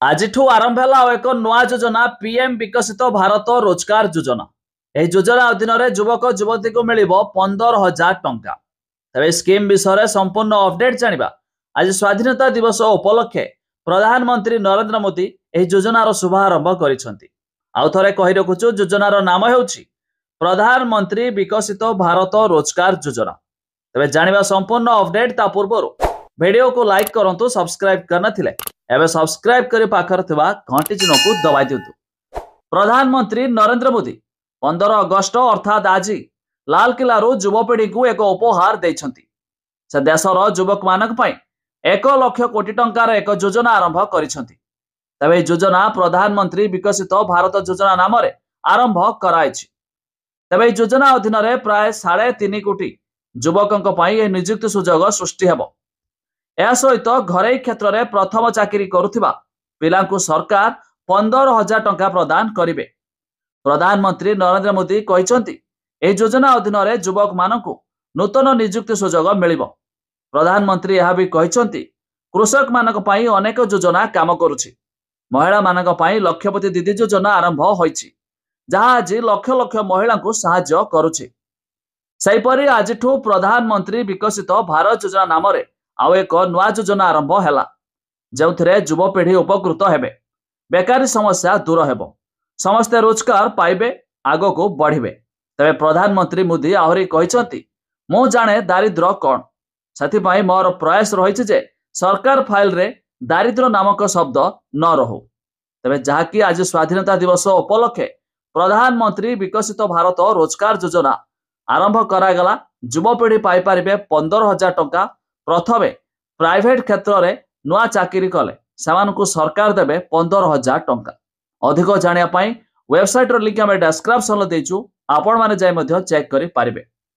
आज आरंभ है एक नया योजना पीएम विकसित भारत रोजगार योजना। यह योजना अधीन युवक युवती को मिल 15,000 टंका। तेज स्कीम विषय संपूर्ण अपडेट जाना आज स्वाधीनता दिवस उपलक्षे प्रधानमंत्री नरेंद्र मोदी यह योजनार शुभारंभ कर कही रखुचु योजनार नाम हो प्रधानमंत्री विकसित भारत रोजगार योजना। तेज जाना संपूर्ण अपडेट ता पूर्व वीडियो को लाइक करंतु सब्सक्राइब करनथिले एबे सब्सक्राइब करी पाखर थिबा घंटी चिन्ह को दबाई दियंतु। प्रधानमंत्री नरेंद्र मोदी 15 अगस्त अर्थात आज लालकिला युवपीढ़ी को एक उपहार देइछंती। से देशर युवक मानक पई 1 लाख कोटी टंकार एक योजना आरंभ करिसंती। तबे योजना प्रधानमंत्री विकसित भारत योजना नाम रे आरंभ कराइछि। तबे योजना अधीन रे प्राय 3.5 कोटी युवकंक पई ए नियुक्ति सुजोग सृष्टि हेबो। या सहित घरे क्षेत्र में प्रथम चाकरी करुथिबा पिलांकु सरकार 15,000 टंका प्रदान करिवे। प्रधानमंत्री नरेंद्र मोदी कहिसंती एही योजना अधीन रे युवक मानकु नूतन नियुक्ति सुजोग मिलिबो। प्रधानमंत्री यह भी कहिसंती कृषक मानक पई अनेक योजना काम करुछि। महिला मानक पई लक्षपति दीदी योजना आरंभ होइछि जहाँ आज लक्ष लक्ष महिला को सहायता करुछि। सेहिपरि आजिठु प्रधानमंत्री विकसित भारत योजना नाम रे आउ एक नया योजना आरंभ है जो युवपीढ़ी उपकृत हेबे। बेकारी समस्या दूर हेबो, समस्ते रोजगार पाइबे, आग को बढ़िबे। तबे प्रधानमंत्री मोदी आहरी कहिसंती मु जाने दारिद्र कौन, सेथिपाई मोर प्रयास रहिछि जे सरकार फाइल रे दारिद्र नामक शब्द न रहू। तबे जहाँकि आज स्वाधीनता दिवस उपलक्षे प्रधानमंत्री विकसित भारत रोजगार योजना आरंभ करागला। युवपीढ़ी पाई पारिबे 15,000 टंका। प्रथमे प्राइवेट क्षेत्र में नुआ चाकरी कले सेमानकु सरकार देबे 15,000 टंका। अधिक जानिया पाई वेबसाइट रो लिंक हमें डिस्क्रिप्शन रे देइछु, आपण माने जाय मध्य चेक करि पारिबे।